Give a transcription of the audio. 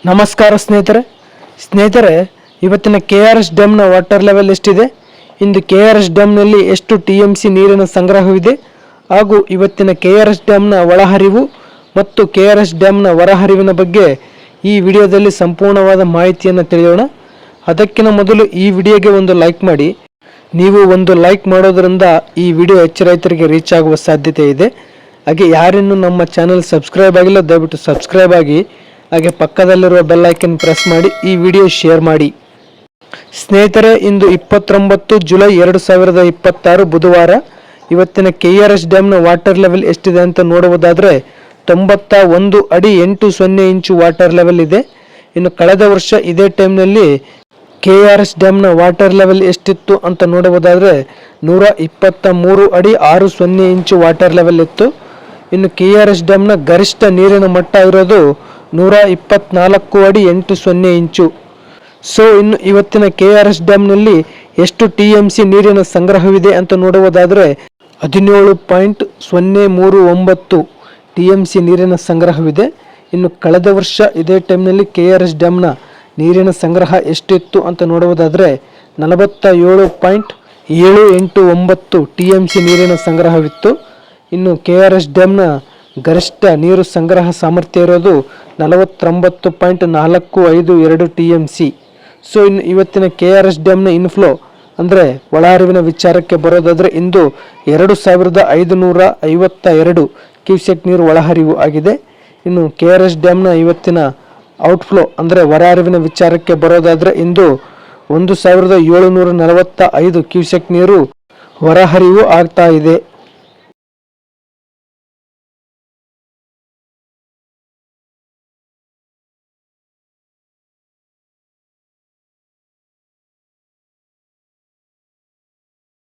ನಮಸ್ಕಾರ ಸ್ನೇಹಿತರೆ ಇವತ್ತಿನ KRS ಡ್ಯಾಮ್ನ ವಾಟರ್ ಲೆವೆಲ್ ಎಷ್ಟಿದೆ, ಇಂದು KRS ಡ್ಯಾಮ್ನಲ್ಲಿ ಎಷ್ಟು TMC ನೀರಿನ ಸಂಗ್ರಹವಿದೆ ಹಾಗೂ ಇವತ್ತಿನ KRS ಡ್ಯಾಮ್ನ ಒಳಹರಿವು ಮತ್ತು KRS ಡ್ಯಾಮ್ನ ಹೊರಹರಿವಿನ ಬಗ್ಗೆ ಈ ವಿಡಿಯೋದಲ್ಲಿ ಸಂಪೂರ್ಣವಾದ ಮಾಹಿತಿಯನ್ನು ತಿಳಿಯೋಣ. ಅದಕ್ಕಿಂತ ಮೊದಲು ಈ ವಿಡಿಯೋಗೆ ಒಂದು ಲೈಕ್ ಮಾಡಿ. ನೀವು ಒಂದು ಲೈಕ್ ಮಾಡೋದ್ರಿಂದ ಈ ವಿಡಿಯೋ ಹೆಚ್ಚು ರೈತರಿಗೆ ರೀಚ್ ಆಗುವ ಸಾಧ್ಯತೆ ಇದೆ. ಹಾಗೆ ಯಾರಿನ್ನೂ ನಮ್ಮ ಚಾನೆಲ್ ಸಬ್ಸ್ಕ್ರೈಬ್ ಆಗಿಲ್ಲ ದಯವಿಟ್ಟು ಸಬ್ಸ್ಕ್ರೈಬ್ ಆಗಿ, ಹಾಗೆ ಪಕ್ಕದಲ್ಲಿರುವ ಬೆಲ್ ಐಕನ್ ಪ್ರೆಸ್ ಮಾಡಿ ಈ ವಿಡಿಯೋ ಶೇರ್ ಮಾಡಿ. ಸ್ನೇಹಿತರೆ, ಇಂದು 29 ಜುಲೈ 2026 ಬುಧವಾರ. ಇವತ್ತಿನ KRS ಡ್ಯಾಮ್ನ ವಾಟರ್ ಲೆವೆಲ್ ಎಷ್ಟಿದೆ ಅಂತ ನೋಡುವುದಾದರೆ 91 ಅಡಿ 80 ಇಂಚು ವಾಟರ್ ಲೆವೆಲ್ ಇದೆ. ಇನ್ನು ಕಳೆದ ವರ್ಷ ಇದೇ ಟೈಮ್ನಲ್ಲಿ KRS ಡ್ಯಾಮ್ನ ವಾಟರ್ ಲೆವೆಲ್ ಎಷ್ಟಿತ್ತು ಅಂತ ನೋಡುವುದಾದರೆ 123 ಅಡಿ 60 ಇಂಚು ವಾಟರ್ ಲೆವೆಲ್ ಇತ್ತು. ಇನ್ನು KRS ಡ್ಯಾಮ್ನ ಗರಿಷ್ಠ ನೀರಿನ ಮಟ್ಟ ಇರೋದು 124 ಅಡಿ 80 ಇಂಚು. ಸೊ ಇನ್ನು ಇವತ್ತಿನ KRS ಡ್ಯಾಮ್ನಲ್ಲಿ ಎಷ್ಟು TMC ನೀರಿನ ಸಂಗ್ರಹವಿದೆ ಅಂತ ನೋಡುವುದಾದರೆ 17.039 TMC ನೀರಿನ ಸಂಗ್ರಹವಿದೆ. ಇನ್ನು ಕಳೆದ ವರ್ಷ ಇದೇ ಟೈಮ್ನಲ್ಲಿ KRS ಡ್ಯಾಮ್ನ ನೀರಿನ ಸಂಗ್ರಹ ಎಷ್ಟಿತ್ತು ಅಂತ ನೋಡುವುದಾದರೆ 47.789 TMC ನೀರಿನ ಸಂಗ್ರಹವಿತ್ತು. ಇನ್ನು KRS ಡ್ಯಾಮ್ನ ಗರಿಷ್ಠ ನೀರು ಸಂಗ್ರಹ ಸಾಮರ್ಥ್ಯ ಇರೋದು 49.452 TMC. ಸೊ ಇನ್ನು ಇವತ್ತಿನ KRS ಡ್ಯಾಮ್ನ ಇನ್ಫ್ಲೋ ಅಂದರೆ ಒಳಹರಿವಿನ ವಿಚಾರಕ್ಕೆ ಬರೋದಾದರೆ ಇಂದು 2552 ಕ್ಯೂಸೆಕ್ ನೀರು ಒಳಹರಿವು ಆಗಿದೆ. ಇನ್ನು KRS ಡ್ಯಾಮ್ನ ಇವತ್ತಿನ ಔಟ್ಫ್ಲೋ ಅಂದರೆ ಹೊರಹರಿವಿನ ವಿಚಾರಕ್ಕೆ ಬರೋದಾದರೆ ಇಂದು 1745 ಕ್ಯೂಸೆಕ್ ನೀರು ಹೊರಹರಿವು ಆಗ್ತಾ ಇದೆ.